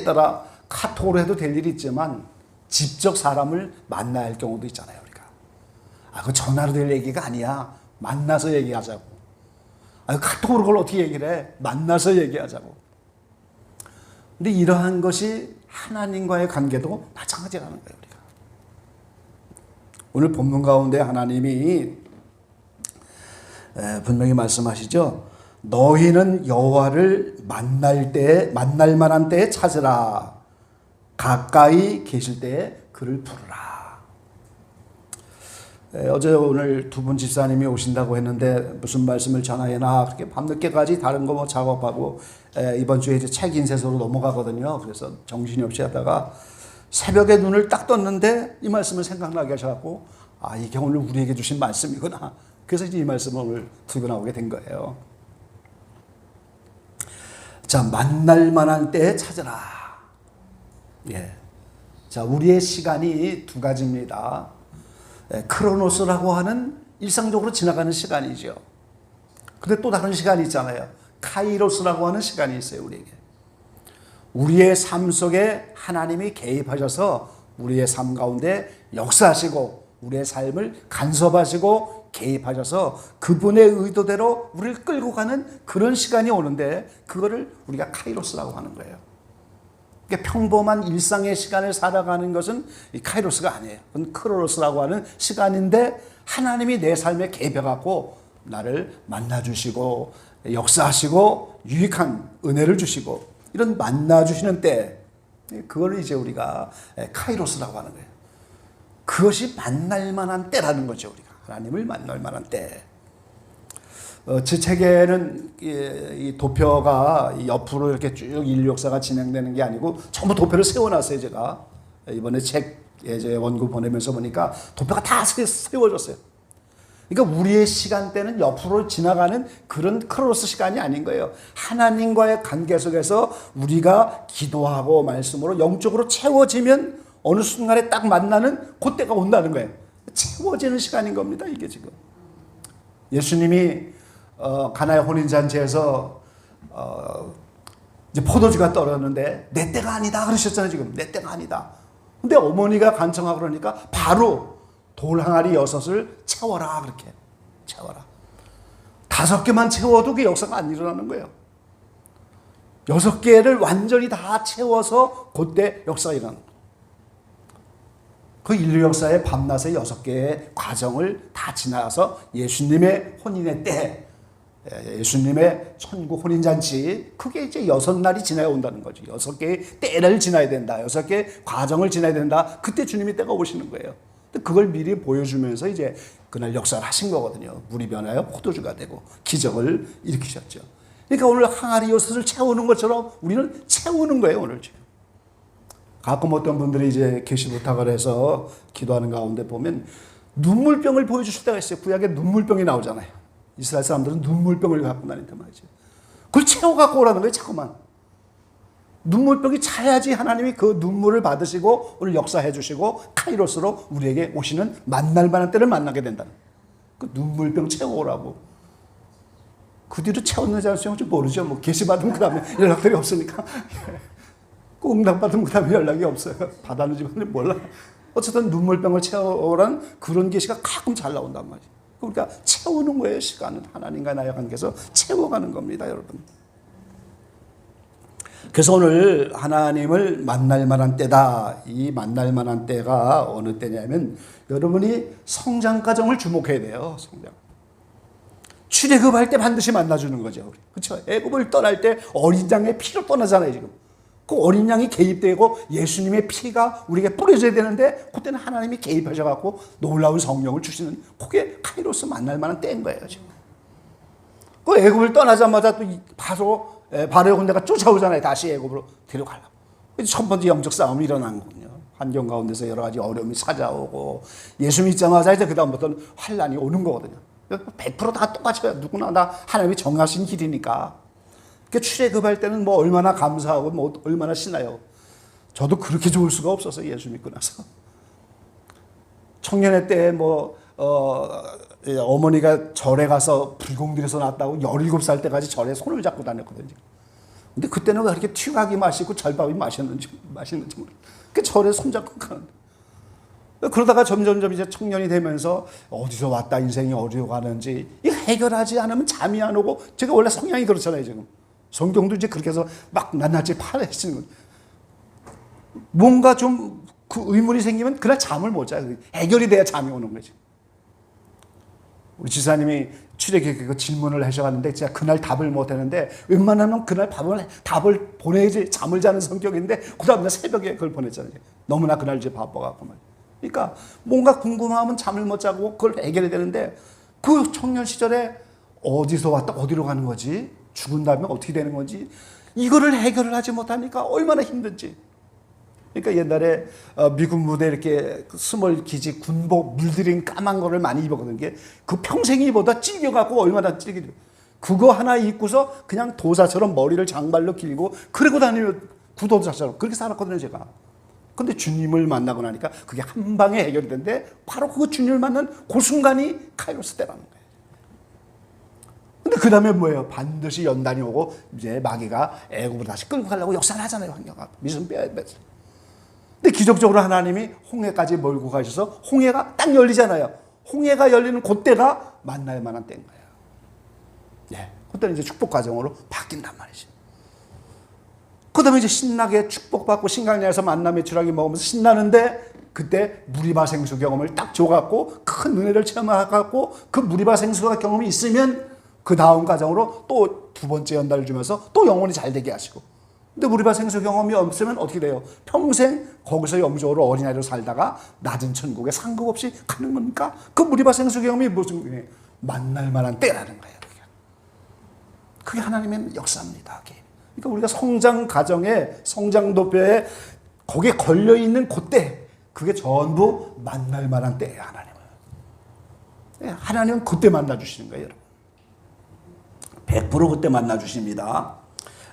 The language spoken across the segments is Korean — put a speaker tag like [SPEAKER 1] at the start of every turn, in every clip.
[SPEAKER 1] 따라 카톡으로 해도 될 일이 있지만 직접 사람을 만나야 할 경우도 있잖아요, 우리가. 그 전화로 될 얘기가 아니야. 만나서 얘기하자고. 카톡으로 그걸 어떻게 얘기를 해? 만나서 얘기하자고. 근데 이러한 것이 하나님과의 관계도 마찬가지라는 거예요, 우리가. 오늘 본문 가운데 하나님이 분명히 말씀하시죠. 너희는 여호와를 만날 만한 때에 찾으라. 가까이 계실 때에 그를 부르라. 어제 오늘 두 분 집사님이 오신다고 했는데 무슨 말씀을 전하해나 그렇게 밤늦게까지 다른 거 뭐 작업하고 이번 주에 이제 책 인쇄소로 넘어가거든요. 그래서 정신이 없이 하다가 새벽에 눈을 딱 떴는데 이 말씀을 생각나게 하셔갖고 이게 오늘 우리에게 주신 말씀이구나. 그래서 이제 이 말씀을 오늘 들고 나오게 된 거예요. 자, 만날 만한 때에 찾으라. 예. 자, 우리의 시간이 두 가지입니다. 크로노스라고 하는 일상적으로 지나가는 시간이죠. 근데 또 다른 시간이 있잖아요. 카이로스라고 하는 시간이 있어요, 우리에게. 우리의 삶 속에 하나님이 개입하셔서 우리의 삶 가운데 역사하시고 우리의 삶을 간섭하시고 개입하셔서 그분의 의도대로 우리를 끌고 가는 그런 시간이 오는데 그거를 우리가 카이로스라고 하는 거예요. 그러니까 평범한 일상의 시간을 살아가는 것은 이 카이로스가 아니에요. 그건 크로노스라고 하는 시간인데 하나님이 내 삶에 개입해갖고 나를 만나주시고 역사하시고 유익한 은혜를 주시고 이런 만나주시는 때 그걸 이제 우리가 카이로스라고 하는 거예요. 그것이 만날 만한 때라는 거죠. 우리가 하나님을 만날 만한 때. 제 책에는 이 도표가 옆으로 이렇게 쭉 인류 역사가 진행되는 게 아니고 전부 도표를 세워놨어요. 제가 이번에 책 제 원고 보내면서 보니까 도표가 다 세워졌어요. 그러니까 우리의 시간대는 옆으로 지나가는 그런 크로노스 시간이 아닌 거예요. 하나님과의 관계 속에서 우리가 기도하고 말씀으로 영적으로 채워지면 어느 순간에 딱 만나는 그때가 온다는 거예요. 채워지는 시간인 겁니다. 이게 지금 예수님이 가나의 혼인잔치에서 이제 포도주가 떨어졌는데 내 때가 아니다 그러셨잖아요. 지금 내 때가 아니다. 근데 어머니가 간청하고 그러니까 바로 돌 항아리 6을 채워라. 그렇게 채워라. 5개만 채워도 그 역사가 안 일어나는 거예요. 6개를 완전히 다 채워서 그때 역사가 일어나는 거예요. 그 인류 역사의 밤낮의 6개의 과정을 다 지나서 예수님의 혼인의 때, 예수님의 천국 혼인잔치, 그게 이제 6날이 지나야 온다는 거죠. 6개의 때를 지나야 된다. 6개의 과정을 지나야 된다. 그때 주님이 때가 오시는 거예요. 그걸 미리 보여주면서 이제 그날 역사를 하신 거거든요. 물이 변하여 포도주가 되고 기적을 일으키셨죠. 그러니까 오늘 항아리 6을 채우는 것처럼 우리는 채우는 거예요, 오늘 지금. 가끔 어떤 분들이 이제 계시 부탁을 해서 기도하는 가운데 보면 눈물병을 보여주실 때가 있어요. 구약에 눈물병이 나오잖아요. 이스라엘 사람들은 눈물병을 갖고 다닌단 말이죠. 그걸 채워갖고 오라는 거예요, 자꾸만. 눈물병이 차야지 하나님이 그 눈물을 받으시고 오늘 역사해 주시고 카이로스로 우리에게 오시는 만날 만한 때를 만나게 된다는 그 눈물병 채워오라고. 그 뒤로 채웠는지 안 채웠는지 모르죠. 뭐 계시 받으면 그 다음에 연락들이 없으니까. 꼭 응답 받으면 그 다음에 연락이 없어요. 받았는지 몰라. 어쨌든 눈물병을 채워오라는 그런 계시가 가끔 잘 나온단 말이에요. 그러니까 채우는 거예요. 시간은 하나님과 나의 관계에서 채워가는 겁니다, 여러분. 그래서 오늘 하나님을 만날 만한 때다. 이 만날 만한 때가 어느 때냐면 여러분이 성장 과정을 주목해야 돼요. 성장. 출애굽할 때 반드시 만나주는 거죠. 그렇죠? 애굽을 떠날 때 어린 양의 피로 떠나잖아요, 지금. 그 어린 양이 개입되고 예수님의 피가 우리에게 뿌려져야 되는데 그때는 하나님이 개입하셔갖고 놀라운 성령을 주시는 그게 카이로스 만날 만한 때인 거예요, 지금. 그 애굽을 떠나자마자 또 바로의 군대가 쫓아오잖아요. 다시 애굽으로 데려가려고. 첫 번째 영적 싸움이 일어난 거군요. 환경 가운데서 여러 가지 어려움이 찾아오고 예수 믿자마자 이제 그 다음부터는 환란이 오는 거거든요. 100%다 똑같아요. 누구나 다 하나님이 정하신 길이니까. 출애굽할 때는 뭐 얼마나 감사하고 뭐 얼마나 신나요. 저도 그렇게 좋을 수가 없어서 예수 믿고 나서. 청년회 때 어머니가 절에 가서 불공들여서 낳았다고 17살 때까지 절에 손을 잡고 다녔거든요. 근데 그때는 왜 그렇게 튀각이 맛있고 절밥이 맛있는지 모르겠어요. 그 절에 손잡고 가는데. 그러다가 점점점 이제 청년이 되면서 어디서 왔다 인생이 어디로 가는지 이거 해결하지 않으면 잠이 안 오고, 제가 원래 성향이 그렇잖아요. 지금 성경도 이제 그렇게 해서 막 낱낱이 파헤치는 거예요. 뭔가 좀 그 의문이 생기면 그날 잠을 못 자요. 해결이 돼야 잠이 오는 거지. 우리 지사님이 출애굽 그 질문을 하셔가는데 제가 그날 답을 못 했는데, 웬만하면 그날 답을 보내야지 잠을 자는 성격인데 그 다음날 새벽에 그걸 보냈잖아요. 너무나 그날 이제 바빠갖고 말. 그러니까 뭔가 궁금하면 잠을 못 자고 그걸 해결해야 되는데, 그 청년 시절에 어디서 왔다 어디로 가는 거지, 죽은 다음에 어떻게 되는 건지, 이거를 해결을 하지 못하니까 얼마나 힘든지. 그러니까 옛날에 미군 무대 이렇게 스몰 기지 군복 물들인 까만 거를 많이 입었거든요. 그 평생 입어다 찔겨갖고 얼마나 찔기죠. 그거 하나 입고서 그냥 도사처럼 머리를 장발로 길고 그러고 다니면 구도사처럼 그렇게 살았거든요, 제가. 근데 주님을 만나고 나니까 그게 한 방에 해결이 된데, 바로 그 주님을 만난 그 순간이 카이로스 때라는 거예요. 근데 그 다음에 뭐예요? 반드시 연단이 오고 이제 마귀가 애굽으로 다시 끌고 가려고 역사를 하잖아요, 환경가. 믿음 빼야. 근데 기적적으로 하나님이 홍해까지 몰고 가셔서 홍해가 딱 열리잖아요. 홍해가 열리는 그때가 만날 만한 때인 거예요. 네, 그때는 이제 축복 과정으로 바뀐단 말이죠. 그 다음에 이제 신나게 축복받고 신강야에서 만나 메추라기 먹으면서 신나는데, 그때 무리바 생수 경험을 딱 줘갖고 큰 은혜를 체험해갖고 그 무리바 생수가 경험이 있으면 그 다음 과정으로 또 두 번째 연단을 주면서 또 영혼이 잘 되게 하시고. 근데 무리바 생수 경험이 없으면 어떻게 돼요? 평생 거기서 영적으로 어린아이로 살다가 낮은 천국에 상급 없이 가는 겁니까? 그 무리바 생수 경험이 무슨 만날 만한 때라는 거예요. 그게 하나님의 역사입니다. 그러니까 우리가 성장 과정에, 성장 도표에 거기에 걸려 있는 그때, 그게 전부 만날 만한 때예요, 하나님은. 하나님은 그때 만나 주시는 거예요, 여러분. 100% 그때 만나 주십니다.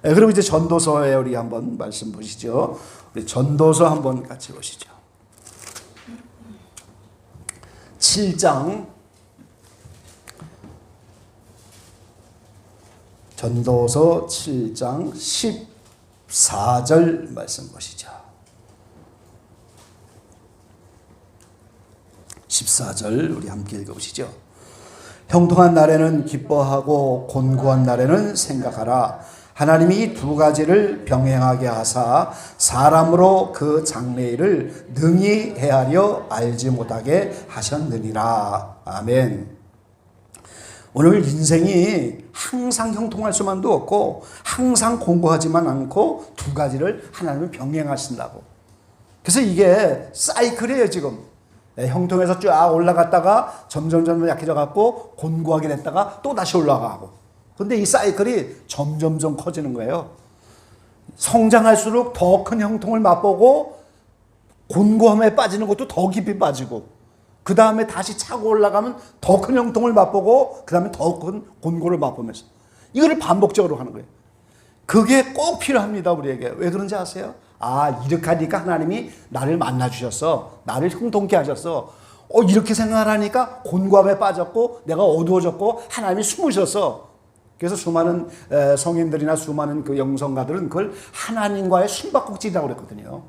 [SPEAKER 1] 그럼 이제 전도서에 우리 한번 말씀 보시죠. 우리 전도서 한번 같이 보시죠. 7장. 전도서 7장 14절 말씀 보시죠. 14절 우리 함께 읽어보시죠. 형통한 날에는 기뻐하고 곤고한 날에는 생각하라. 하나님이 두 가지를 병행하게 하사 사람으로 그 장래일을 능히 헤아려 알지 못하게 하셨느니라. 아멘. 오늘 인생이 항상 형통할 수만도 없고 항상 공고하지만 않고 두 가지를 하나님은 병행하신다고. 그래서 이게 사이클이에요, 지금. 형통해서 쫙 올라갔다가 점점 약해져 갖고 곤고하게 됐다가 또 다시 올라가고. 근데 이 사이클이 점점 커지는 거예요. 성장할수록 더 큰 형통을 맛보고 곤고함에 빠지는 것도 더 깊이 빠지고, 그 다음에 다시 차고 올라가면 더 큰 형통을 맛보고, 그 다음에 더 큰 곤고를 맛보면서 이거를 반복적으로 하는 거예요. 그게 꼭 필요합니다, 우리에게. 왜 그런지 아세요? 아, 이렇게 하니까 하나님이 나를 만나주셨어. 나를 형통케 하셨어. 이렇게 생각하니까 곤고함에 빠졌고 내가 어두워졌고 하나님이 숨으셨어. 그래서 수많은 성인들이나 수많은 그 영성가들은 그걸 하나님과의 숨바꼭질이라고 그랬거든요.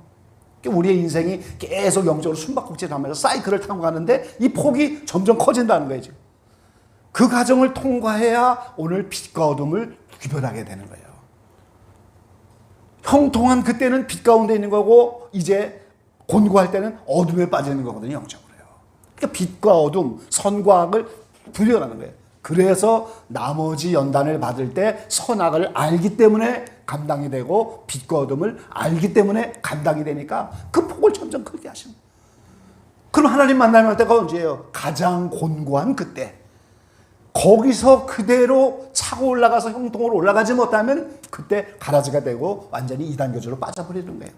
[SPEAKER 1] 우리의 인생이 계속 영적으로 숨바꼭질을 하면서 사이클을 타고 가는데 이 폭이 점점 커진다는 거예요, 지금. 그 과정을 통과해야 오늘 빛과 어둠을 구별하게 되는 거예요. 형통한 그때는 빛 가운데 있는 거고, 이제 곤고할 때는 어둠에 빠지는 거거든요, 영적으로요. 그러니까 빛과 어둠, 선과 악을 분별하는 거예요. 그래서 나머지 연단을 받을 때 선악을 알기 때문에 감당이 되고, 빛과 어둠을 알기 때문에 감당이 되니까 그 폭을 점점 크게 하시는 거예요. 그럼 하나님 만날 때가 언제예요? 가장 곤고한 그때. 거기서 그대로 차고 올라가서 형통으로 올라가지 못하면 그때 가라지가 되고 완전히 이단 교주로 빠져버리는 거예요.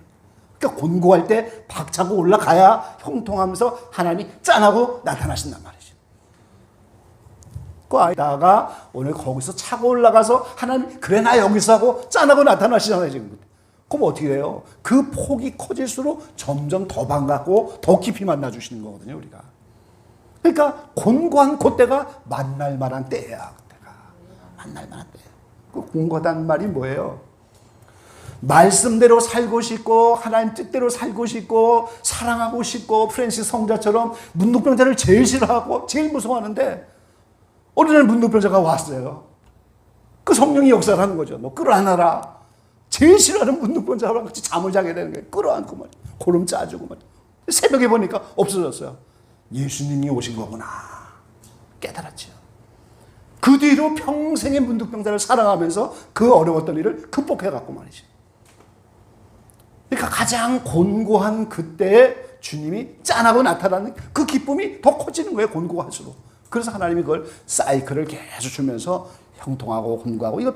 [SPEAKER 1] 그러니까 곤고할 때 박차고 올라가야 형통하면서 하나님이 짠하고 나타나신단 말이죠. 그 아이다가 오늘 거기서 차고 올라가서 하나님 그래 나 여기서 하고 짠하고 나타나시잖아요, 지금. 그럼 어떻게 돼요? 그 폭이 커질수록 점점 더 반갑고 더 깊이 만나주시는 거거든요, 우리가. 그러니까 곤고한 그때가 만날 만한 때야. 그때가 만날 만한 때야. 그 곤고하다는 말이 뭐예요? 말씀대로 살고 싶고 하나님 뜻대로 살고 싶고 사랑하고 싶고 프랜시스 성자처럼 문둥병자를 제일 싫어하고 제일 무서워하는데 어느 날 문둥병자가 왔어요. 그 성령이 역사를 하는 거죠. 너 끌어안아라. 제일 싫어하는 문둥병자랑 같이 잠을 자게 되는 거예요. 끌어안고 말이야. 고름 짜주고 말이야. 새벽에 보니까 없어졌어요. 예수님이 오신 거구나 깨달았죠. 그 뒤로 평생의 문둥병자를 사랑하면서 그 어려웠던 일을 극복해갔고 말이죠. 그러니까 가장 곤고한 그때에 주님이 짠하고 나타나는 그 기쁨이 더 커지는 거예요. 곤고할수록. 그래서 하나님이 그걸 사이클을 계속 주면서 형통하고 곤고하고 이걸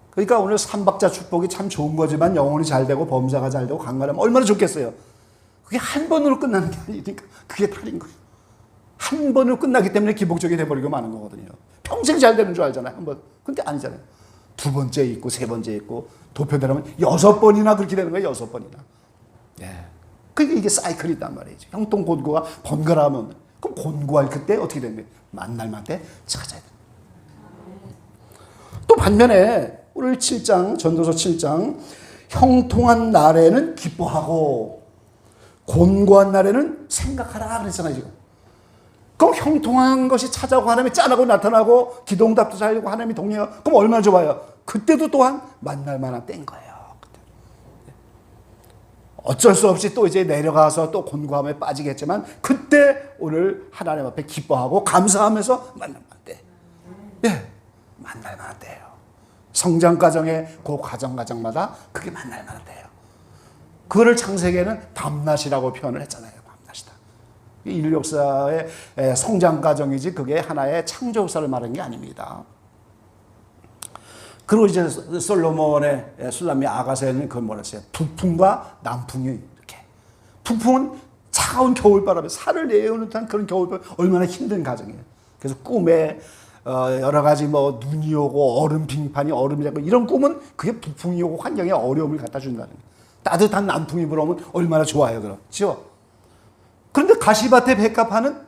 [SPEAKER 1] 그러니까 오늘 삼박자 축복이 참 좋은 거지만 영혼이 잘 되고 범사가 잘 되고 강건하면 얼마나 좋겠어요. 그게 한 번으로 끝나는 게 아니니까 그게 탈인 거예요. 한 번으로 끝나기 때문에 기복적이 돼버리고 마는 거거든요. 평생 잘 되는 줄 알잖아요. 한 번. 근데 아니잖아요. 두 번째 있고 세 번째 있고 도표대로면 6번이나 그렇게 되는 거예요. 6번이나. 예. 그러니까 이게 사이클이 있단 말이죠. 형통 곤고가 번갈아가면 그럼 곤고할 그때 어떻게 되는 거예요? 만날 만때 찾아야 돼요. 또 반면에 오늘 7장 전도서 7장 형통한 날에는 기뻐하고 곤고한 날에는 생각하라 그랬잖아요. 지금. 그럼 형통한 것이 찾아오고 하나님이 짠하고 나타나고 기도응답도 잘 되고 하나님이 동의해요. 그럼 얼마나 좋아요. 그때도 또한 만날 만한 때인 거예요. 어쩔 수 없이 또 이제 내려가서 또 곤고함에 빠지겠지만 그때 오늘 하나님 앞에 기뻐하고 감사하면서 만날 만한 때. 예, 만날 만한 때예요. 성장 과정에 그 과정마다 그게 만날 만한 때예요. 그거를 창세기에는 밤낮이라고 표현을 했잖아요. 밤낮이다. 인류 역사의 성장 과정이지 그게 하나의 창조 역사를 말하는 게 아닙니다. 그리고 이제 솔로몬의 술람미 아가서에는 그걸 뭐라 했어요? 북풍과 남풍이 이렇게. 북풍은 차가운 겨울바람에 살을 내어오는 듯한 그런 겨울바람 얼마나 힘든 과정이에요. 그래서 꿈에 여러 가지 뭐 눈이 오고 얼음 빙판이 얼음이 되고 이런 꿈은 그게 북풍이 오고 환경에 어려움을 갖다 준다는 거예요. 따뜻한 남풍이 불어오면 얼마나 좋아요, 그렇죠? 그런데 가시밭에 백합화는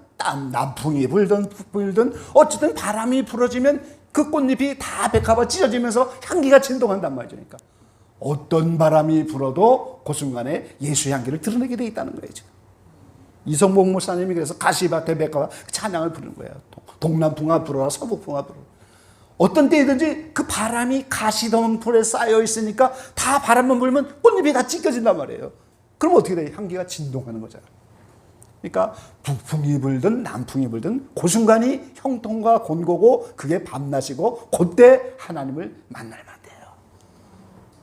[SPEAKER 1] 남풍이 불든 불든 어쨌든 바람이 불어지면 그 꽃잎이 다 백합화 찢어지면서 향기가 진동한단 말이죠. 그러니까 어떤 바람이 불어도 그 순간에 예수 향기를 드러내게 돼 있다는 거예요. 지금. 이성복 목사님이 그래서 가시밭에 백합화 찬양을 부르는 거예요. 동남풍아 불어라 서북풍아 불어라. 어떤 때이든지 그 바람이 가시덤불에 쌓여 있으니까 다 바람만 불면 꽃잎이 다 찢겨진단 말이에요. 그럼 어떻게 돼요? 향기가 진동하는 거잖아요. 그러니까 북풍이 불든 남풍이 불든 그 순간이 형통과 곤고고 그게 밤낮이고 그때 하나님을 만날 만돼요.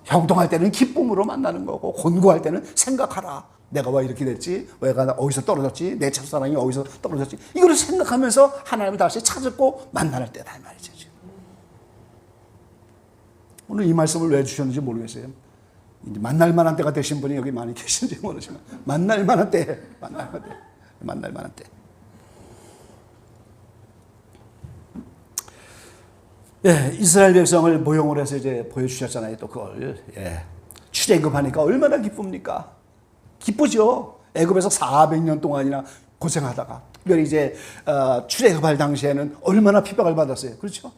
[SPEAKER 1] 형통할 때는 기쁨으로 만나는 거고 곤고할 때는 생각하라. 내가 왜 이렇게 됐지? 내가 어디서 떨어졌지? 내 첫사랑이 어디서 떨어졌지? 이거를 생각하면서 하나님을 다시 찾고 만날 때다 이 말이죠. 오늘 이 말씀을 왜 주셨는지 모르겠어요. 이제 만날 만한 때가 되신 분이 여기 많이 계신지 모르지만 만날 만한 때, 만날 만한 때. 예, 이스라엘 백성을 모형을 해서 이제 보여주셨잖아요. 또 그걸 출애굽하니까 얼마나 기쁩니까? 기쁘죠. 애굽에서 400년 동안이나 고생하다가 특별히 이제 출애굽할 당시에는 얼마나 핍박을 받았어요. 그렇죠?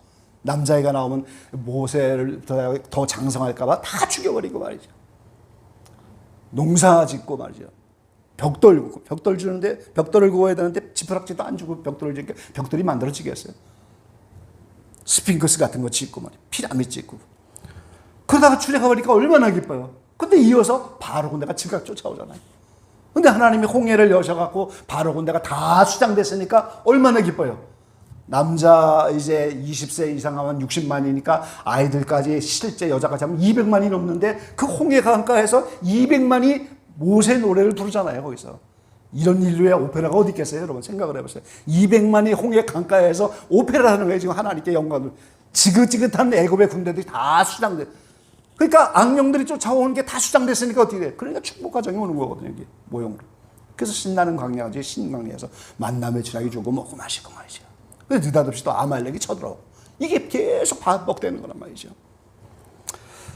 [SPEAKER 1] 남자애가 나오면 모세를 더 장성할까봐 다 죽여버리고 말이죠. 농사 짓고 말이죠. 벽돌 주는데 벽돌을 구워야 되는데 지푸락지도 안 주고 벽돌을 짓게 벽돌이 만들어지겠어요. 스핑크스 같은 거 짓고 말이죠. 피라미드 짓고. 그러다가 출애굽하니까 얼마나 기뻐요. 근데 이어서 바로 군대가 즉각 쫓아오잖아요. 근데 하나님이 홍해를 여셔갖고 바로 군대가 다 수장됐으니까 얼마나 기뻐요. 남자 이제 20세 이상 하면 60만이니까 아이들까지 실제 여자까지 하면 200만이 넘는데 그 홍해 강가에서 200만이 모세 노래를 부르잖아요. 거기서. 이런 인류의 오페라가 어디 있겠어요? 여러분 생각을 해보세요. 200만이 홍해 강가에서 오페라를 하는 거예요. 지금 하나님께 영광을. 지긋지긋한 애굽의 군대들이 다 수장돼. 그러니까 악령들이 쫓아오는 게 다 수장됐으니까 어떻게 돼? 그러니까 축복 과정이 오는 거거든요. 이게 모형으로. 그래서 신나는 광야지 신광야에서 만남의 진하게 주고 먹고 마시고 말이죠. 그래서 느닷없이 또 아말렉이 쳐들어오고 이게 계속 반복되는 거란 말이죠.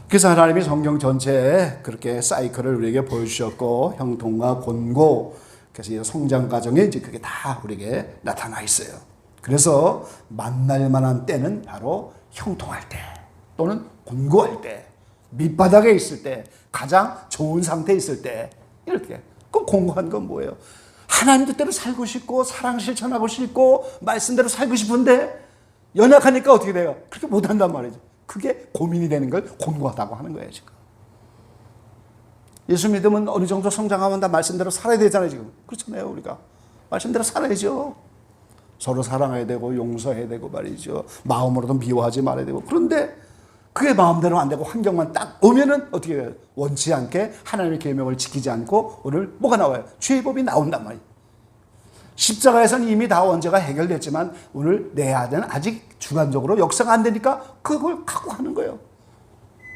[SPEAKER 1] 그래서 하나님이 성경 전체에 그렇게 사이클을 우리에게 보여주셨고 형통과 곤고 그래서 이 성장 과정에 이제 그게 다 우리에게 나타나 있어요. 그래서 만날 만한 때는 바로 형통할 때 또는 곤고할 때 밑바닥에 있을 때, 가장 좋은 상태에 있을 때, 이렇게. 그 공고한 건 뭐예요? 하나님 뜻대로 살고 싶고, 사랑 실천하고 싶고, 말씀대로 살고 싶은데, 연약하니까 어떻게 돼요? 그렇게 못한단 말이죠. 그게 고민이 되는 걸 곤고하다고 하는 거예요, 지금. 예수 믿으면 어느 정도 성장하면 다 말씀대로 살아야 되잖아요, 지금. 그렇잖아요, 우리가. 말씀대로 살아야죠. 서로 사랑해야 되고, 용서해야 되고 말이죠. 마음으로도 미워하지 말아야 되고. 그런데 그게 마음대로 안 되고 환경만 딱 오면은 어떻게 돼요? 원치 않게 하나님의 계명을 지키지 않고 오늘 뭐가 나와요? 죄의 법이 나온단 말이에요. 십자가에서는 이미 다 원죄가 해결됐지만 오늘 내 아들은 아직 주관적으로 역사가 안 되니까 그걸 각오하는 거예요.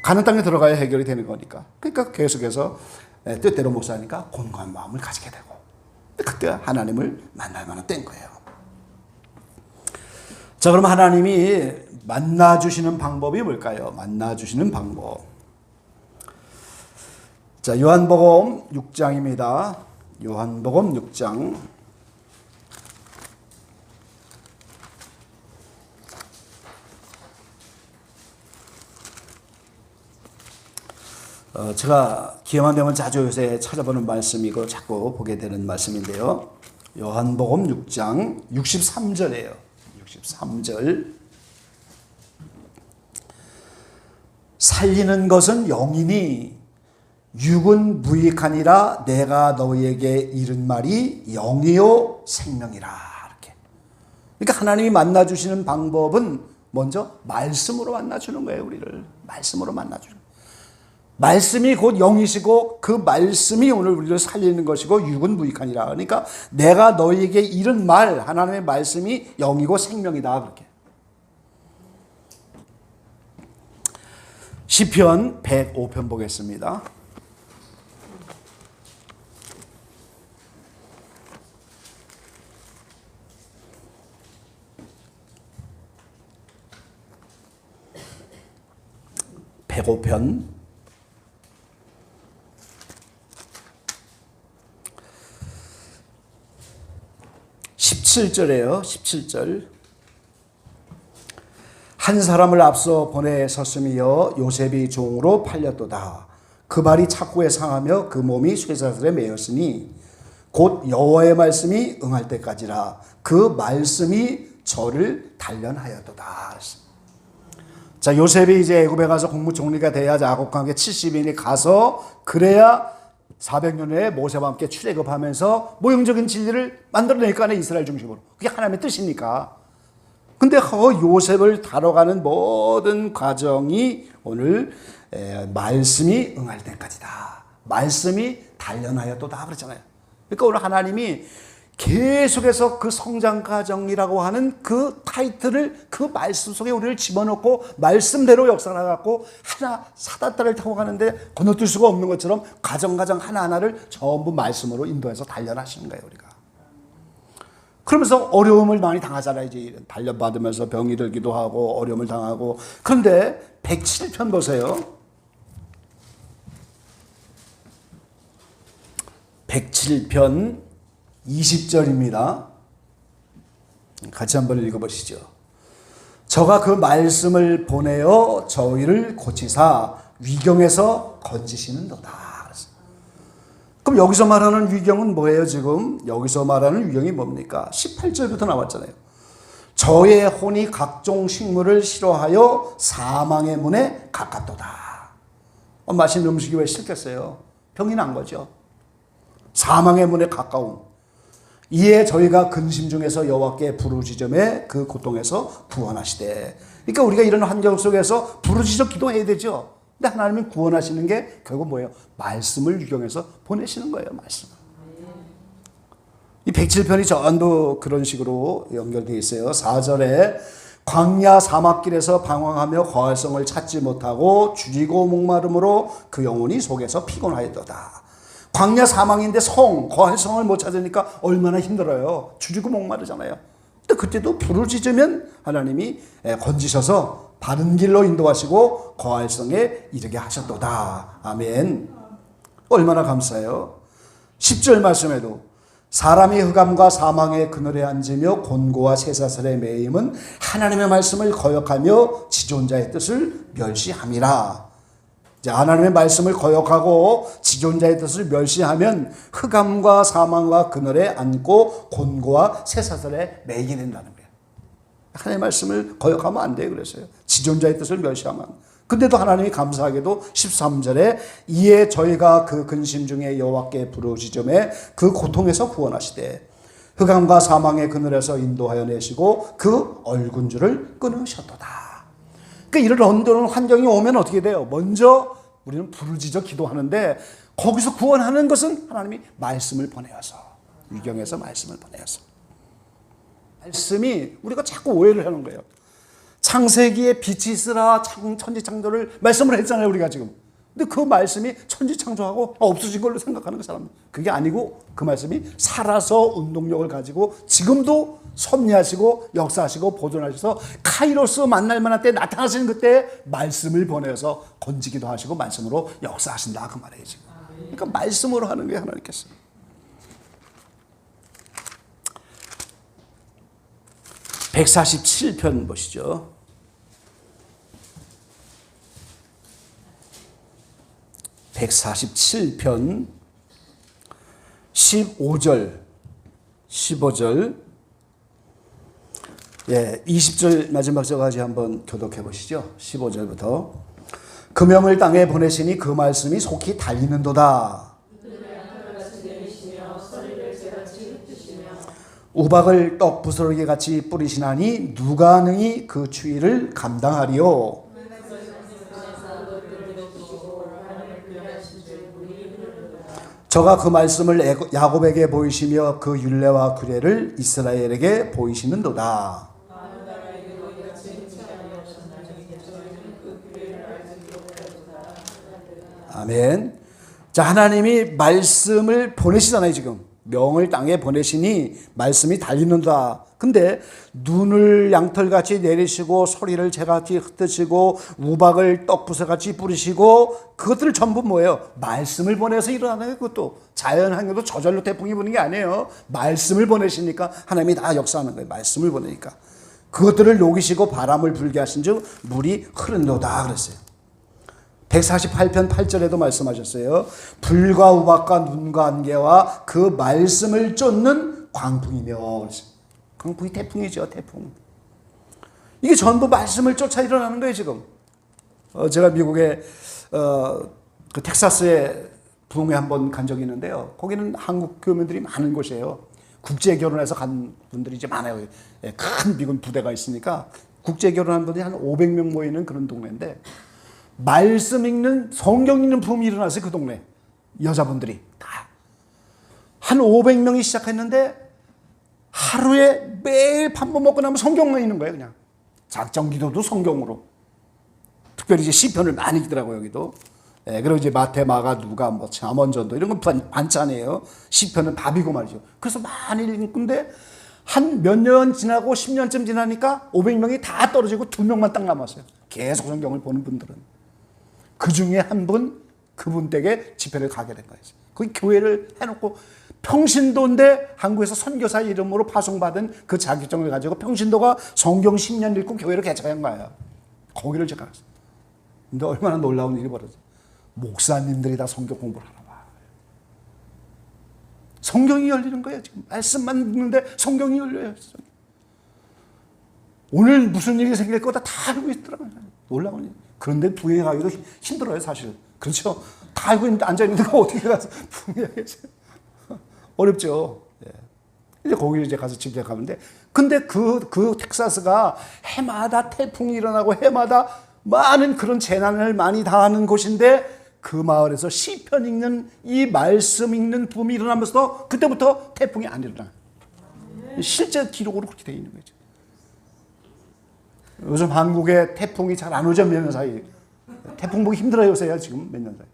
[SPEAKER 1] 가는 땅에 들어가야 해결이 되는 거니까. 그러니까 계속해서 뜻대로 못 사니까 곤고한 마음을 가지게 되고, 그때 하나님을 만날 만한 때인 거예요. 자, 그럼 하나님이 만나주시는 방법이 뭘까요? 만나주시는 방법. 자, 요한복음 6장입니다. 요한복음 6장. 제가 기회만 되면 자주 요새 찾아보는 말씀이고 자꾸 보게 되는 말씀인데요. 요한복음 6장 63절이에요. 63절. 살리는 것은 영이니 육은 무익하니라. 내가 너희에게 이른 말이 영이요 생명이라. 이렇게. 그러니까 하나님이 만나주시는 방법은 먼저 말씀으로 만나주는 거예요. 우리를 말씀으로 만나주는 거예요. 말씀이 곧 영이시고 그 말씀이 오늘 우리를 살리는 것이고 육은 무익하니라. 그러니까 내가 너희에게 이른 말, 하나님의 말씀이 영이고 생명이다. 그렇게. 시편 105편 보겠습니다. (105편) 17절이에요. 17절. 한 사람을 앞서 보내 섰으며 요셉이 종으로 팔렸도다. 그 발이 착고에 상하며 그 몸이 쇠사슬에 매였으니 곧 여호와의 말씀이 응할 때까지라. 그 말씀이 저를 단련하였도다. 자, 요셉이 이제 애굽에 가서 국무총리가 돼야 야곱과 함께 70인이 가서 그래야 400년 후에 모세와 함께 출애굽하면서 모형적인 진리를 만들어내니까 이스라엘 중심으로. 그게 하나님의 뜻이니까. 근데 요셉을 다뤄가는 모든 과정이 오늘 말씀이 응할 때까지다. 말씀이 단련하였도다 그랬잖아요. 그러니까 오늘 하나님이 계속해서 그 성장 과정이라고 하는 그 타이틀을 그 말씀 속에 우리를 집어넣고 말씀대로 역사나갖고 하나 사다다를 타고 가는데 건너뛸 수가 없는 것처럼 과정 하나하나를 전부 말씀으로 인도해서 단련하시는 거예요, 우리가. 그러면서 어려움을 많이 당하잖아요. 이제 단련받으면서 병이 들기도 하고 어려움을 당하고. 그런데 107편 보세요. 107편 20절입니다. 같이 한번 읽어보시죠. 저가 그 말씀을 보내어 저희를 고치사 위경에서 건지시는도다. 그럼 여기서 말하는 위경은 뭐예요? 지금 여기서 말하는 위경이 뭡니까? 18절부터 나왔잖아요. 저의 혼이 각종 식물을 싫어하여 사망의 문에 가깝도다. 맛있는 음식이 왜 싫겠어요? 병이 난 거죠. 사망의 문에 가까움. 이에 저희가 근심 중에서 여호와께 부르짖음에 그 고통에서 구원하시되. 그러니까 우리가 이런 환경 속에서 부르짖어 기도해야 되죠. 근데 하나님은 구원하시는 게 결국 뭐예요? 말씀을 유경해서 보내시는 거예요. 말씀. 이 107편이 전부 그런 식으로 연결되어 있어요. 4절에 광야 사막길에서 방황하며 거할성을 찾지 못하고 줄이고 목마름으로 그 영혼이 속에서 피곤하였도다. 광야 사망인데 거할성을 못 찾으니까 얼마나 힘들어요. 줄이고 목마르잖아요. 근데 그때도 부르짖으면 하나님이 건지셔서 바른 길로 인도하시고 거할성에 이르게 하셨도다. 아멘. 얼마나 감사해요. 10절 말씀에도 사람이 흑암과 사망의 그늘에 앉으며 곤고와 쇠사슬에 매임은 하나님의 말씀을 거역하며 지존자의 뜻을 멸시함이라. 이제 하나님의 말씀을 거역하고 지존자의 뜻을 멸시하면 흑암과 사망과 그늘에 앉고 곤고와 쇠사슬에 매이게 된다는 거예요. 하나님의 말씀을 거역하면 안 돼요. 그랬어요. 지존자의 뜻을 멸시하면. 근데도 하나님이 감사하게도 13절에 이에 저희가 그 근심 중에 여호와께 부르짖음에 그 고통에서 구원하시되 흑암과 사망의 그늘에서 인도하여 내시고 그 얼군줄을 끊으셨도다. 그러니까 이런 환경이 오면 어떻게 돼요? 먼저 우리는 부르짖어 기도하는데 거기서 구원하는 것은 하나님이 말씀을 보내어서, 위경에서 말씀을 보내어서. 말씀이 우리가 자꾸 오해를 하는 거예요. 창세기에 빛이 있으라 천지창조를 말씀을 했잖아요, 우리가 지금. 근데 그 말씀이 천지창조하고 없어진 걸로 생각하는 그 사람. 그게 아니고 그 말씀이 살아서 운동력을 가지고 지금도 섭리하시고 역사하시고 보존하셔서 카이로스 만날 만한 때 나타나시는 그때 말씀을 보내서 건지기도 하시고 말씀으로 역사하신다 그 말이에요 지금. 그러니까 말씀으로 하는 게 하나님께서. (147편) 보시죠. 147편 15절 15절 20절 마지막 절까지 한번 교독해 보시죠. 15절부터 그 명을 땅에 보내시니 그 말씀이 속히 달리는도다. 우박을 떡 부스러기 같이 뿌리시나니 누가 능히 그 추위를 감당하리요. 저가 그 말씀을 야곱에게 보이시며 그 율례와 규례를 이스라엘에게 보이시는도다. 아멘. 자, 하나님이 말씀을 보내시잖아요 지금. 명을 땅에 보내시니 말씀이 달리는다. 근데 눈을 양털같이 내리시고 소리를 재같이 흩으시고 우박을 떡부서같이 뿌리시고 그것들을 전부 뭐예요? 말씀을 보내서 일어나는 거예요. 그것도 자연환경도 저절로 태풍이 부는 게 아니에요. 말씀을 보내시니까 하나님이 다 역사하는 거예요. 말씀을 보내니까. 그것들을 녹이시고 바람을 불게 하신 즉 물이 흐른도다 그랬어요. 148편 8절에도 말씀하셨어요. 불과 우박과 눈과 안개와 그 말씀을 쫓는 광풍이며. 광풍이 태풍이죠. 태풍. 이게 전부 말씀을 쫓아 일어나는 거예요 지금. 제가 미국의 그 텍사스에 부흥회 한번 간 적이 있는데요. 거기는 한국 교민들이 많은 곳이에요. 국제 결혼해서 간 분들이 이제 많아요. 큰 미군 부대가 있으니까 국제 결혼한 분들이 한 500명 모이는 그런 동네인데 말씀 읽는 성경 읽는 붐이 일어났어요. 그 동네 여자분들이 다 한 500명이 시작했는데 하루에 매일 밥 먹고 나면 성경만 읽는 거예요. 그냥 작정 기도도 성경으로. 특별히 이제 시편을 많이 읽더라고요. 여기도. 그리고 이제 마태, 마가, 누가, 뭐 잠언전도 이런 건 반찬이에요. 시편은 밥이고 말이죠. 그래서 많이 읽는데 한 몇 년 지나고 10년쯤 지나니까 500명이 다 떨어지고 2명만 딱 남았어요. 계속 성경을 보는 분들은. 그 중에 한 분, 그분 댁에 집회를 가게 된 거예요. 거기 교회를 해놓고 평신도인데 한국에서 선교사 이름으로 파송받은 그 자격증을 가지고 평신도가 성경 10년 읽고 교회를 개척한 거예요. 거기를 제가 갔어요. 근데 얼마나 놀라운 일이 벌어졌어요. 목사님들이 다 성경 공부를 하나 봐. 성경이 열리는 거예요. 지금 말씀만 읽는데 성경이 열려요. 오늘 무슨 일이 생길 거다 다 알고 있더라고요. 놀라운 일. 그런데 부흥회 가기도 힘들어요, 사실. 그렇죠? 다 알고 있는데 앉아있는데 어떻게 가서 부흥회 하겠어요? 어렵죠. 이제 거기를 이제 가서 집에 가는데, 근데 그 텍사스가 해마다 태풍이 일어나고 해마다 많은 그런 재난을 많이 당하는 곳인데 그 마을에서 시편 읽는 이 말씀 읽는 붐이 일어나면서 그때부터 태풍이 안 일어나요. 실제 기록으로 그렇게 되어 있는 거죠. 요즘 한국에 태풍이 잘 안 오죠, 몇 년 사이. 태풍 보기 힘들어요, 요새 지금 몇 년 사이.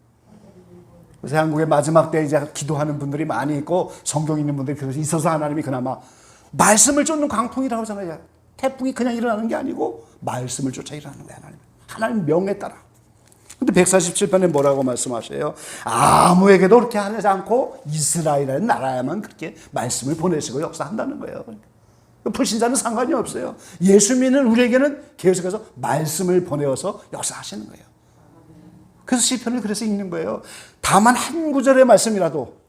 [SPEAKER 1] 요새 한국의 마지막 때 이제 기도하는 분들이 많이 있고 성경 읽는 분들이 그래서 있어서 하나님이 그나마 말씀을 쫓는 광풍이라고 하잖아요. 태풍이 그냥 일어나는 게 아니고 말씀을 쫓아 일어나는 거예요, 하나님. 하나님 명에 따라. 근데 147편에 뭐라고 말씀하셔요? 아무에게도 그렇게 하지 않고 이스라엘이라는 나라에만 그렇게 말씀을 보내시고 역사한다는 거예요. 불신자는 상관이 없어요. 예수 믿는 우리에게는 계속해서 말씀을 보내어서 역사하시는 거예요. 그래서 시편을 그래서 읽는 거예요. 다만 한 구절의 말씀이라도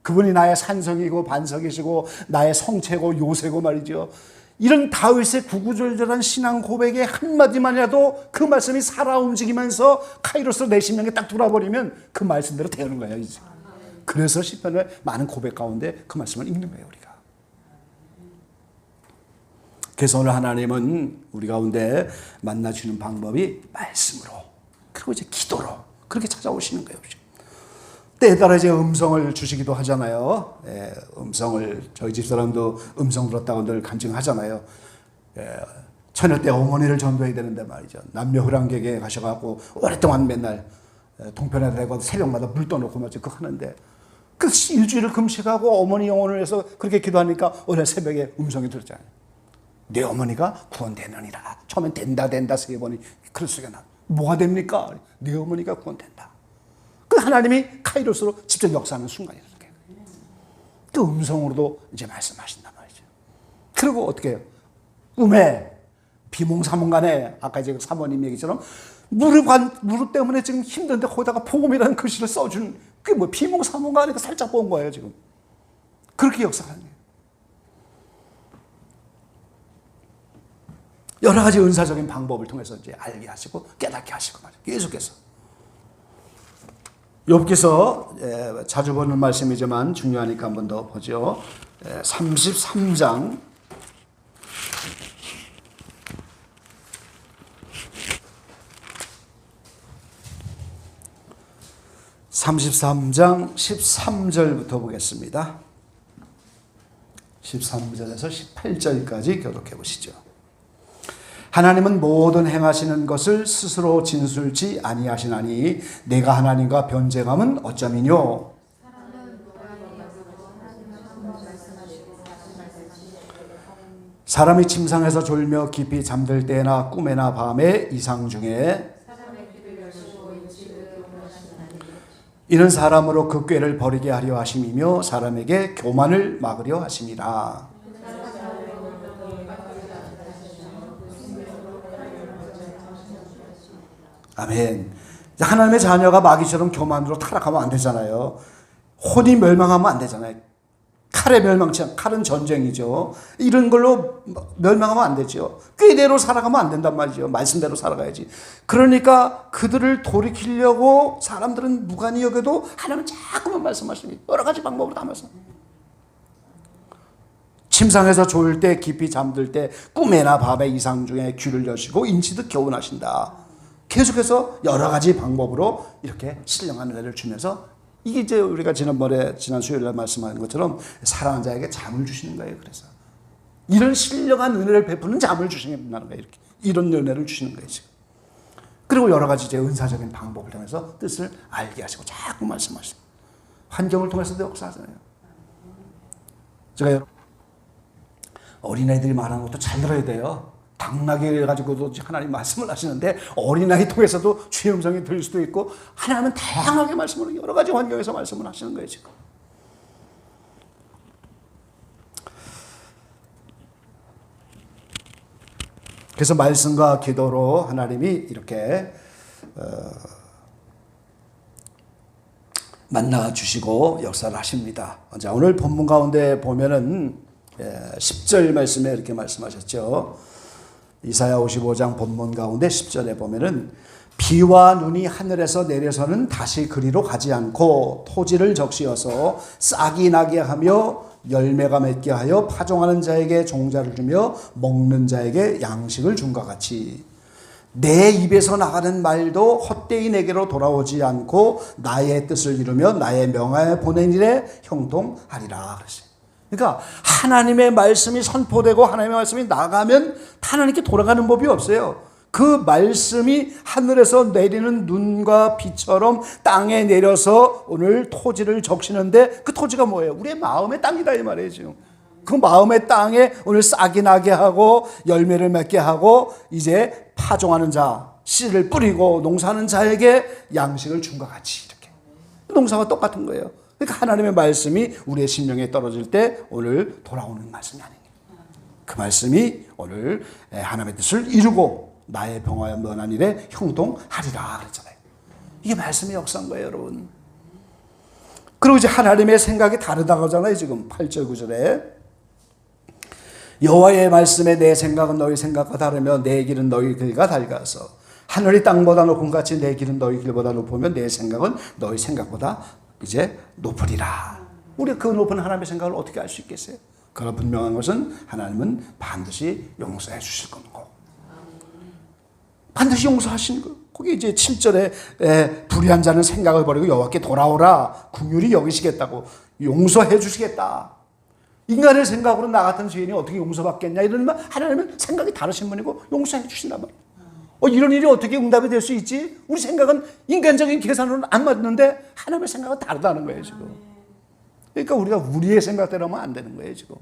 [SPEAKER 1] 그분이 나의 산성이고 반석이시고 나의 성체고 요새고 말이죠. 이런 다윗의 구구절절한 신앙 고백의 한마디만이라도 그 말씀이 살아 움직이면서 카이로스로 내 심령에 딱 돌아버리면 그 말씀대로 되는 거예요. 이제. 그래서 시편의 많은 고백 가운데 그 말씀을 읽는 거예요, 우리가. 그래서 오늘 하나님은 우리 가운데 만나주는 방법이 말씀으로, 그리고 이제 기도로 그렇게 찾아오시는 거예요. 때에 따라 이제 음성을 주시기도 하잖아요. 예, 음성을 저희 집사람도 음성 들었다고 늘 간증하잖아요. 예, 처녀 때 어머니를 전도해야 되는데 말이죠. 남녀 호랑객에 가셔갖고 오랫동안 맨날 동편에 대고 새벽마다 물 떠놓고 말이죠. 그거 하는데 그 일주일을 금식하고 어머니 영혼을 위해서 그렇게 기도하니까 어느 새벽에 음성이 들었잖아요. 내 어머니가 구원되느니라. 처음엔 된다 세 번이 그럴 수가 나. 뭐가 됩니까? 내 어머니가 구원된다. 그 하나님이 카이로스로 직접 역사하는 순간이에요. 그 음성으로도 이제 말씀하신단 말이죠. 그리고 어떻게 해요? 꿈에 비몽사몽간에 아까 이제 사모님 얘기처럼 무릎 때문에 지금 힘든데 거기다가 복음이라는 글씨를 써준 그게 뭐 비몽사몽간에 살짝 본 거예요 지금. 그렇게 역사하는 거예요. 여러 가지 은사적인 방법을 통해서 이제 알게 하시고 깨닫게 하시고 말이에요. 계속해서. 욥기서 자주 보는 말씀이지만 중요하니까 한 번 더 보죠. 33장 13절부터 보겠습니다. 13절에서 18절까지 교독해 보시죠. 하나님은 모든 행하시는 것을 스스로 진술치 아니하시나니 내가 하나님과 변쟁함은 어쩌미뇨. 사람이 침상에서 졸며 깊이 잠들 때나 꿈에나 밤에 이상 중에 이는 사람으로 그 꾀를 버리게 하려 하심이며 사람에게 교만을 막으려 하심이라. 아멘. 하나님의 자녀가 마귀처럼 교만으로 타락하면 안 되잖아요. 혼이 멸망하면 안 되잖아요. 칼에 멸망치 않고, 칼은 전쟁이죠. 이런 걸로 멸망하면 안 되죠. 꾀대로 살아가면 안 된단 말이죠. 말씀대로 살아가야지. 그러니까 그들을 돌이키려고 사람들은 무관히 여겨도 하나님은 자꾸만 말씀하십니다. 여러 가지 방법으로 담아서. 침상에서 졸을 때, 깊이 잠들 때, 꿈에나 밤에 이상 중에 귀를 여시고 인치듯 교훈하신다. 계속해서 여러 가지 방법으로 이렇게 신령한 은혜를 주면서 이게 이제 우리가 지난 수요일에 말씀하는 것처럼 사랑하는 자에게 잠을 주시는 거예요. 그래서 이런 신령한 은혜를 베푸는 잠을 주신다는 거예요. 이렇게 이런 은혜를 주시는 거예요. 지금. 그리고 여러 가지 이제 은사적인 방법을 통해서 뜻을 알게 하시고 자꾸 말씀하시고 환경을 통해서도 역사하잖아요. 제가 어린아이들이 말하는 것도 잘 들어야 돼요. 당나귀 가지고도 하나님 말씀을 하시는데 어린아이 통해서도 주의 음성이 들릴 수도 있고 하나님은 다양하게 말씀을 여러 가지 환경에서 말씀을 하시는 거예요 지금. 그래서 말씀과 기도로 하나님이 이렇게 만나 주시고 역사를 하십니다. 자, 오늘 본문 가운데 보면은 10절 말씀에 이렇게 말씀하셨죠. 이사야 55장 본문 가운데 10절에 보면은 비와 눈이 하늘에서 내려서는 다시 그리로 가지 않고 토지를 적시어서 싹이 나게 하며 열매가 맺게 하여 파종하는 자에게 종자를 주며 먹는 자에게 양식을 준과 같이 내 입에서 나가는 말도 헛되이 내게로 돌아오지 않고 나의 뜻을 이루며 나의 명하에 보낸 일에 형통하리라 그랬어요. 그러니까 하나님의 말씀이 선포되고 하나님의 말씀이 나가면 하나님께 돌아가는 법이 없어요. 그 말씀이 하늘에서 내리는 눈과 비처럼 땅에 내려서 오늘 토지를 적시는데 그 토지가 뭐예요? 우리의 마음의 땅이다 이 말이에요 지금. 그 마음의 땅에 오늘 싹이 나게 하고 열매를 맺게 하고 이제 파종하는 자, 씨를 뿌리고 농사하는 자에게 양식을 준 것 같이 이렇게 농사와 똑같은 거예요. 그러니까 하나님의 말씀이 우리의 심령에 떨어질 때 오늘 돌아오는 말씀이 아닙니다. 그 말씀이 오늘 하나님의 뜻을 이루고 나의 병화에 면한 일에 형통하리라 그랬잖아요. 이게 말씀의 역사인 거예요, 여러분. 그리고 이제 하나님의 생각이 다르다고 하잖아요. 지금 8절 9절에 여호와의 말씀에 내 생각은 너희 생각과 다르며 내 길은 너희 길과 달가서 하늘이 땅보다 높은 같이 내 길은 너희 길보다 높으면 내 생각은 너희 생각보다 이제 높으리라. 우리가 그 높은 하나님의 생각을 어떻게 알 수 있겠어요? 그러나 분명한 것은 하나님은 반드시 용서해 주실 거고 반드시 용서하시는 거. 거기 이제 7절에 불의한 자는 생각을 버리고 여호와께 돌아오라. 긍휼히 여기시겠다고 용서해 주시겠다. 인간의 생각으로 나 같은 죄인이 어떻게 용서받겠냐 이러면 하나님은 생각이 다르신 분이고 용서해 주신단 말이에요. 이런 일이 어떻게 응답이 될 수 있지? 우리 생각은 인간적인 계산으로는 안 맞는데 하나님의 생각은 다르다는 거예요 지금. 그러니까 우리가 우리의 생각대로 하면 안 되는 거예요 지금.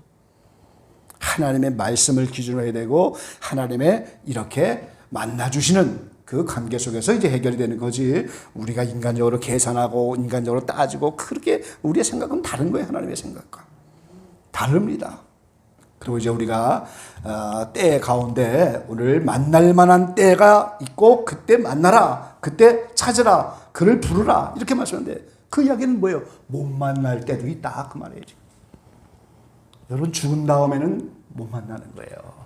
[SPEAKER 1] 하나님의 말씀을 기준으로 해야 되고 하나님의 이렇게 만나주시는 그 관계 속에서 이제 해결이 되는 거지. 우리가 인간적으로 계산하고 인간적으로 따지고 그렇게 우리의 생각은 다른 거예요. 하나님의 생각과 다릅니다. 그리고 이제 우리가 때 가운데 오늘 만날 만한 때가 있고 그때 만나라, 그때 찾으라, 그를 부르라 이렇게 말씀하는데 그 이야기는 뭐예요? 못 만날 때도 있다 그 말이에요. 여러분 죽은 다음에는 못 만나는 거예요.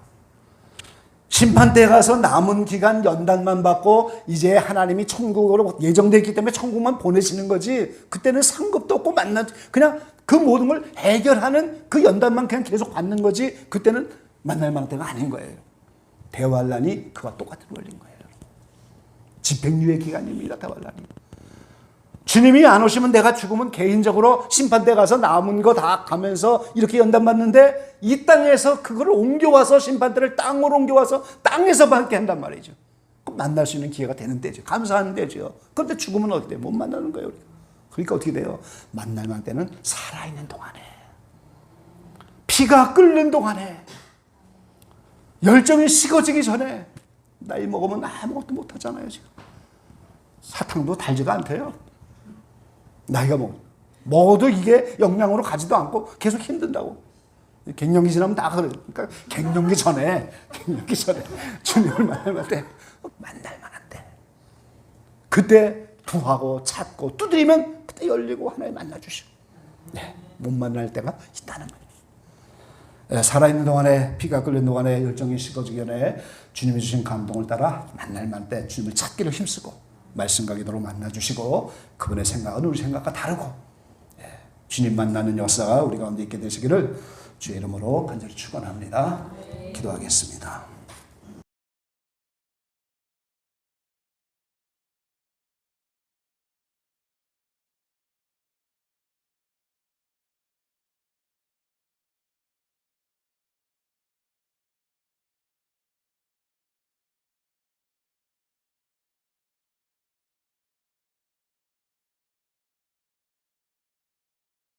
[SPEAKER 1] 심판대에 가서 남은 기간 연단만 받고 이제 하나님이 천국으로 예정되어 있기 때문에 천국만 보내시는 거지. 그때는 상급도 없고 그냥 그 모든 걸 해결하는 그 연단만 그냥 계속 받는 거지. 그때는 만날 만한 때가 아닌 거예요. 대환란이 그와 똑같은 원리인 거예요. 집행유예 기간입니다. 대환란이. 주님이 안 오시면 내가 죽으면 개인적으로 심판대 가서 남은 거 다 가면서 이렇게 연단받는데 이 땅에서 그걸 옮겨와서 심판대를 땅으로 옮겨와서 땅에서 받게 한단 말이죠. 만날 수 있는 기회가 되는 때죠. 감사하는 때죠. 그런데 죽으면 어떻게 돼요? 못 만나는 거예요. 우리가. 그러니까 어떻게 돼요? 만날 만한 때는 살아있는 동안에 피가 끓는 동안에 열정이 식어지기 전에 나이 먹으면 아무것도 못하잖아요. 지금 사탕도 달지가 않대요. 나이가 먹어도 이게 영양으로 가지도 않고 계속 힘든다고. 갱년기 지나면 다 그래요. 그러니까 갱년기 전에 주님을 만날 때 만날 만한 때 그때 구하고 찾고 두드리면 그때 열리고 하나님 만나주시고 네, 못 만날 때가 있다는 거예요. 살아있는 동안에 피가 끓는 동안에 열정이 식어지기 전에 주님이 주신 감동을 따라 만날 만한 때 주님을 찾기를 힘쓰고 말씀과 기도로 만나주시고 그분의 생각은 우리 생각과 다르고 주님 만나는 역사가 우리 가운데 있게 되시기를 주의 이름으로 간절히 축원합니다. 기도하겠습니다.